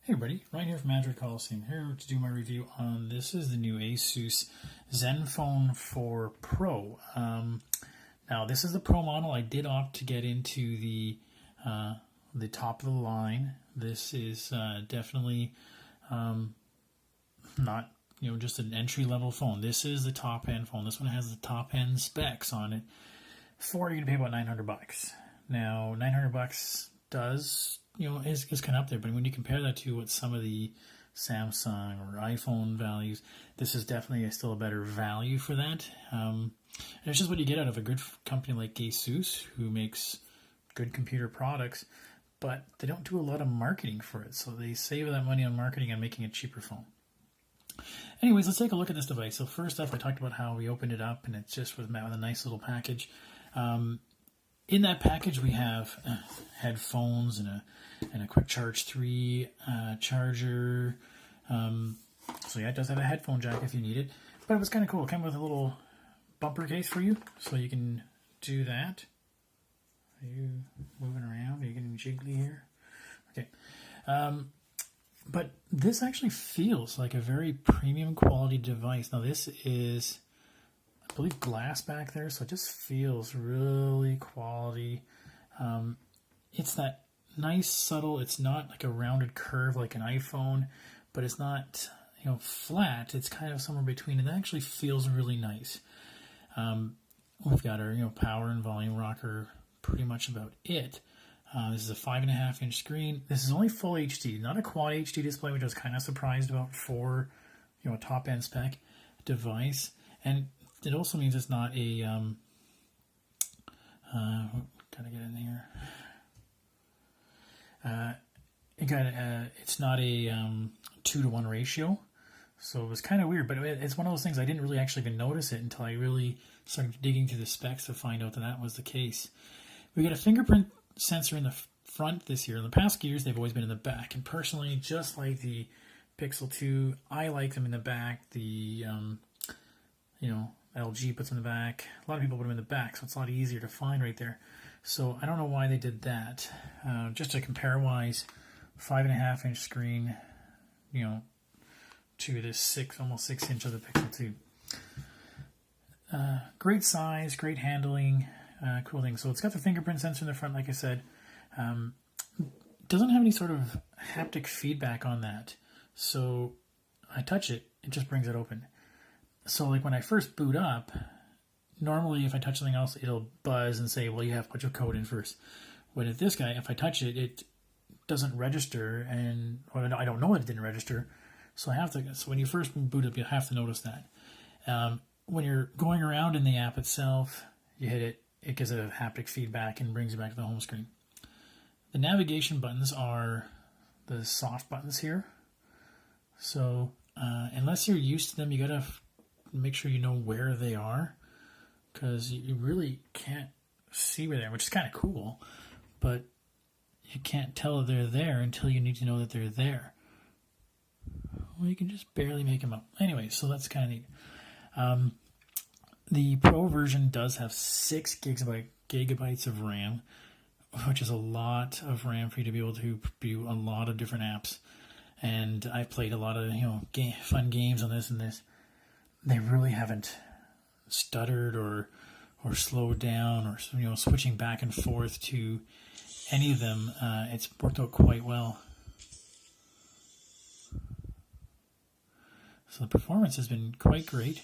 Hey everybody, Ryan here from Android Coliseum, here to do my review on, this is the new Asus Zenfone 4 Pro. Now this is the Pro model. I did opt to get into the top of the line. This is definitely not just an entry level phone. This is the top end phone. This one has the top end specs on it. For you're gonna pay about $900. Now $900 does is kind of up there, but when you compare that to what some of the Samsung or iPhone values, this is definitely still a better value for that. And it's just what you get out of a good company like Asus, who makes good computer products, but they don't do a lot of marketing for it, so they save that money on marketing and making a cheaper phone. Anyways, let's take a look at this device. So first off, I talked about how we opened it up, and it's just with a nice little package. In that package, we have headphones and a quick charge 3 charger. So yeah, it does have a headphone jack if you need it. But it was kind of cool. It came with a little bumper case for you, so you can do that. Are you moving around? Are you getting jiggly here? Okay. But this actually feels like a very premium quality device. Now this is, I believe, glass back there, so it just feels really quality. It's that nice subtle, it's not like a rounded curve like an iPhone, but it's not flat. It's kind of somewhere between, and it actually feels really nice. We've got our power and volume rocker, pretty much about it. This is a 5.5-inch screen. This is only full HD, not a quad HD display, which I was kind of surprised about for a top end spec device. And it also means it's not a gotta get in here. It's not a 2-to-1 ratio, so it was kind of weird. But it's one of those things I didn't really actually even notice it until I really started digging through the specs to find out that was the case. We got a fingerprint sensor in the front this year. In the past years, they've always been in the back. And personally, just like the Pixel 2, I like them in the back. The LG puts them in the back. A lot of people put them in the back, so it's a lot easier to find right there. So I don't know why they did that. Just to compare wise, 5.5-inch screen, to this almost 6-inch of the Pixel 2. Great size, great handling, cool thing. So it's got the fingerprint sensor in the front, like I said. Doesn't have any sort of haptic feedback on that. So I touch it, it just brings it open. So like when I first boot up, normally if I touch something else, it'll buzz and say, well, you have to put your code in first. But at this guy, if I touch it, it doesn't register, and I don't know it didn't register. So so when you first boot up, you have to notice that. When you're going around in the app itself, you hit it, it gives it a haptic feedback and brings you back to the home screen. The navigation buttons are the soft buttons here. So unless you're used to them, you gotta make sure you know where they are, because you really can't see where they are, which is kind of cool, but you can't tell that they're there until you need to know that they're there. Well, you can just barely make them up. Anyway, so that's kind of neat. The Pro version does have 6 gigabytes of RAM, which is a lot of RAM for you to be able to view a lot of different apps. And I've played a lot of fun games on this and this. They really haven't stuttered or slowed down or switching back and forth to any of them. It's worked out quite well. So the performance has been quite great.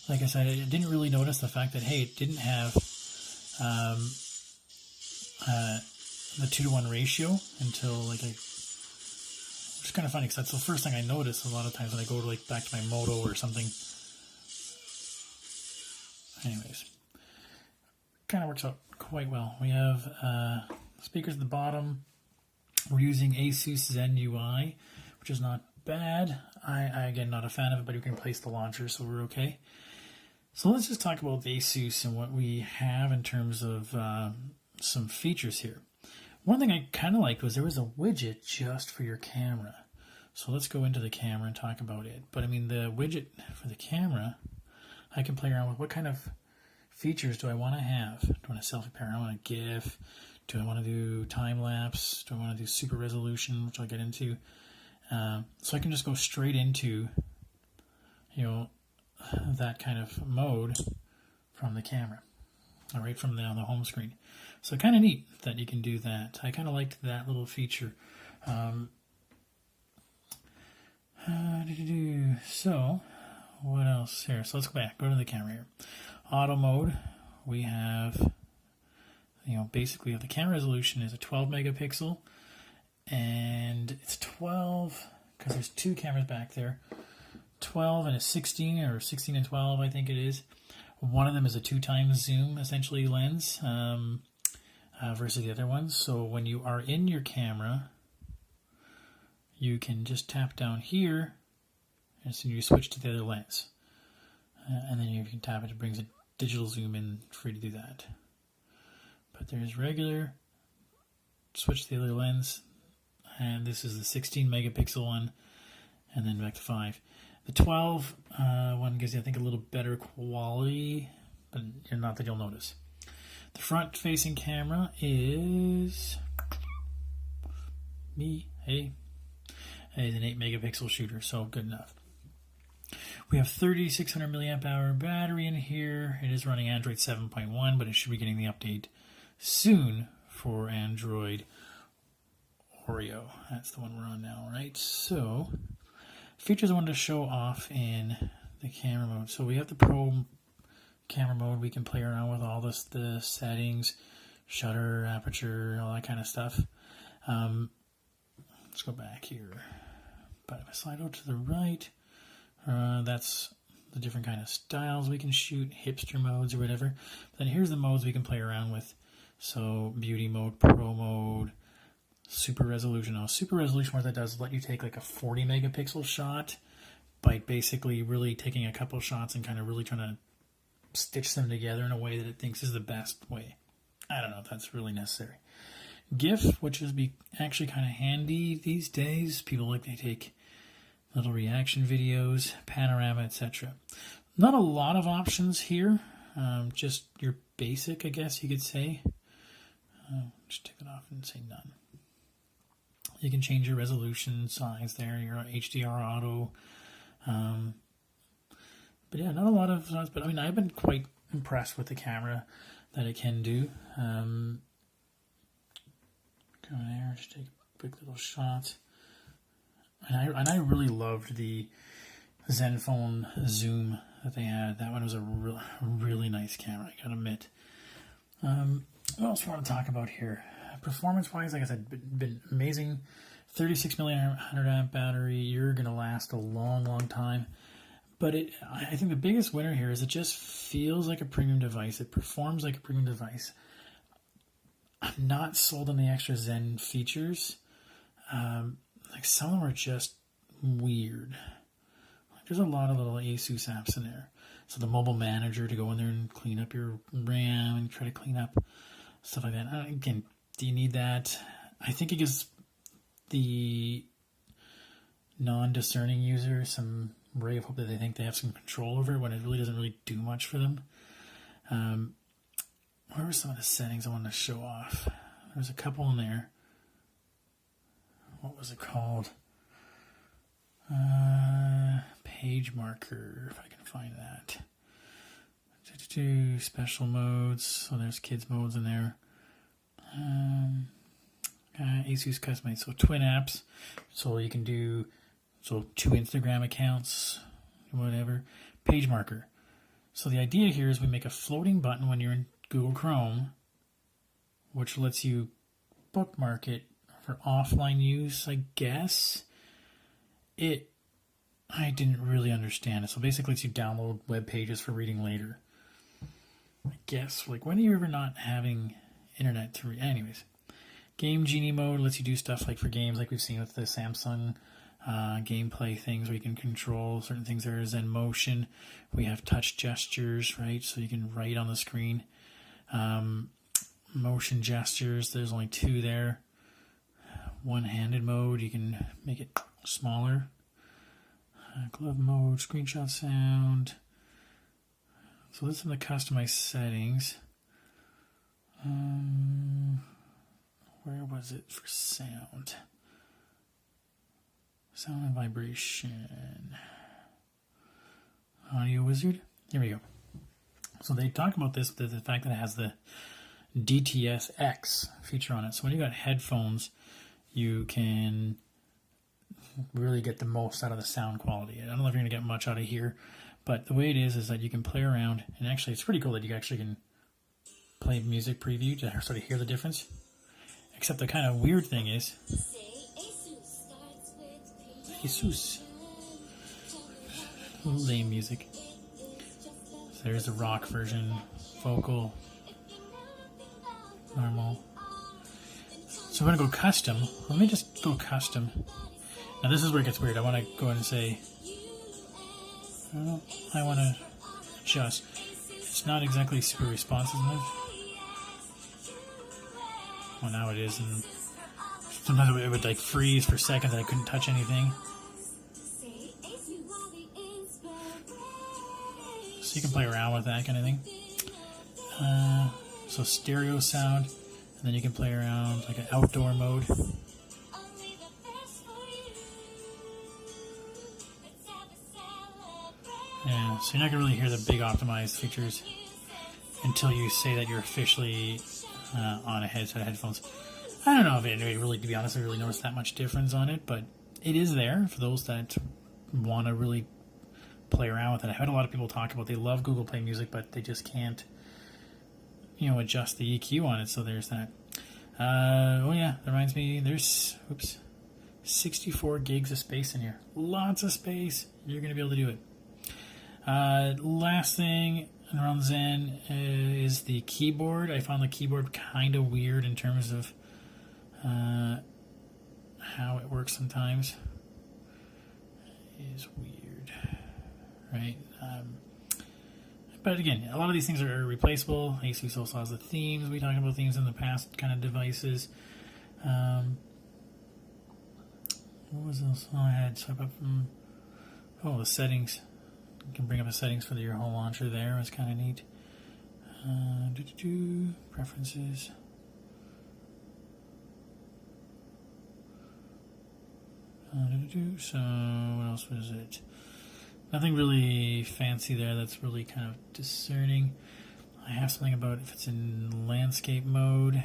Like I said, I didn't really notice the fact that, hey, it didn't have the 2-to-1 ratio until it's kind of funny, because that's the first thing I notice a lot of times when I go to back to my Moto or something. Anyways, kind of works out quite well. We have speakers at the bottom. We're using Asus Zen UI, which is not bad. I again, not a fan of it, but you can replace the launcher, so we're okay. So let's just talk about the Asus and what we have in terms of some features here. One thing I kind of liked was there was a widget just for your camera. So let's go into the camera and talk about it. But I mean, the widget for the camera, I can play around with what kind of features do I want to have. Do I want a selfie pair? I want a GIF. Do I want to do time lapse? Do I want to do super resolution, which I'll get into? So I can just go straight into, that kind of mode from the camera, right from the home screen. So kind of neat that you can do that. I kind of liked that little feature. So what else here? So let's go back. Go to the camera here. Auto mode. We have, basically the camera resolution is a 12 megapixel, and it's 12 because there's two cameras back there. 12 and a 16, or 16 and 12, I think it is. One of them is a 2x zoom, essentially, lens, versus the other ones. So when you are in your camera, you can just tap down here, and so you switch to the other lens. And then you can tap it, it brings a digital zoom in for you to do that. But there's regular, switch to the other lens, and this is the 16 megapixel one, and then back to 5. The 12 one gives you, I think, a little better quality, but not that you'll notice. The front-facing camera is is an 8 megapixel shooter, so good enough. We have 3600 milliamp hour battery in here. It is running Android 7.1, but it should be getting the update soon for Android Oreo. That's the one we're on now, right? So, features I wanted to show off in the camera mode. So we have the Pro camera mode. We can play around with all the settings, shutter, aperture, all that kind of stuff. Let's go back here. But if I slide over to the right, that's the different kind of styles we can shoot, hipster modes or whatever. Then here's the modes we can play around with. So beauty mode, pro mode, super resolution. Now super resolution, what that does is let you take like a 40 megapixel shot by basically really taking a couple shots and kind of really trying to stitch them together in a way that it thinks is the best way. I don't know if that's really necessary. GIF, which is actually kind of handy these days. People they take little reaction videos, panorama, etc. Not a lot of options here. Just your basic, I guess you could say. Just take it off and say none. You can change your resolution size there, your HDR auto. But yeah, not a lot of, but I mean, I've been quite impressed with the camera that it can do. Go there, just take a quick little shot. And I really loved the Zenfone zoom that they had. That one was a really nice camera, I gotta admit. What else do I want to talk about here? Performance-wise, like I said, been amazing. 36 milliamp amp battery. You're gonna last a long time. But I think the biggest winner here is it just feels like a premium device. It performs like a premium device. I'm not sold on the extra Zen features. Like some of them are just weird. There's a lot of little ASUS apps in there. So the mobile manager to go in there and clean up your RAM and try to clean up stuff like that. Again, do you need that? I think it gives the non-discerning user some ray of hope that they think they have some control over it when it really doesn't really do much for them. What were some of the settings I wanted to show off? There's a couple in there. What was it called? Page marker, if I can find that. Special modes. So there's kids modes in there. ASUS customized. So twin apps. So you can do two Instagram accounts, whatever. Page marker. So the idea here is we make a floating button when you're in Google Chrome, which lets you bookmark it for offline use, I guess. I didn't really understand it. So basically it's you download web pages for reading later. I guess, like, when are you ever not having internet to read? Anyways, game Genie mode lets you do stuff like for games like we've seen with the Samsung gameplay things where you can control certain things. There is Zen motion. We have touch gestures, right? So you can write on the screen. Motion gestures, there's only two there. One-handed mode, you can make it smaller. Glove mode, screenshot sound. So this is the customized settings. Where was it for sound? Sound and vibration. Audio Wizard. Here we go. So they talk about this, the fact that it has the DTS-X feature on it. So when you got headphones, you can really get the most out of the sound quality. I don't know if you're going to get much out of here, but the way it is that you can play around, and actually it's pretty cool that you actually can play music preview to sort of hear the difference. Except the kind of weird thing is, Jesus, lame music. So there's the rock version, vocal, normal. So we're going to go custom. Let me just go custom. Now this is where it gets weird. I want to go ahead and say, I want to adjust. It's not exactly super responsive. Well, now it is, and sometimes it would like freeze for seconds and I couldn't touch anything. So you can play around with that kind of thing. So stereo sound, and then you can play around like an outdoor mode. Yeah, so you're not going to really hear the big optimized features until you say that you're officially on a set of headphones. I don't know if it really, to be honest, I really noticed that much difference on it, but it is there for those that want to really play around with it. I've had a lot of people talk about they love Google Play Music, but they just can't, adjust the EQ on it, so there's that. Oh yeah, that reminds me, there's, 64 gigs of space in here. Lots of space. You're going to be able to do it. Last thing around Zen is the keyboard. I found the keyboard kind of weird in terms of how it works sometimes. It is weird, right? But again, a lot of these things are replaceable. ASUS also has the themes. We talked about themes in the past kind of devices. What was else? Oh, I had swipe up from the settings. You can bring up the settings for your whole launcher there. It was kind of neat. Preferences. So what else was it? Nothing really fancy there. That's really kind of discerning. I have something about if it's in landscape mode.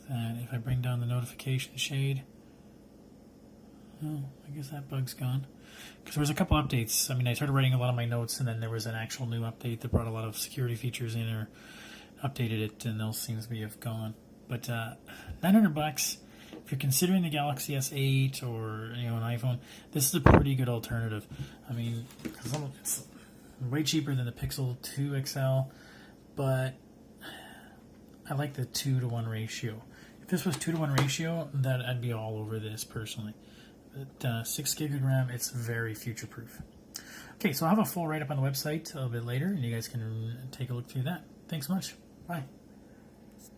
That if I bring down the notification shade. Oh, I guess that bug's gone. Because there was a couple updates. I mean, I started writing a lot of my notes, and then there was an actual new update that brought a lot of security features in or updated it, and those seems to have gone. But $900, if you're considering the Galaxy S8 or an iPhone, this is a pretty good alternative. I mean, it's way cheaper than the Pixel 2 XL, but I like the 2-to-1 ratio. If this was 2-to-1 ratio, that I'd be all over this personally. But 6 gig of RAM, it's very future-proof. Okay, so I'll have a full write-up on the website a little bit later, and you guys can take a look through that. Thanks so much. Bye.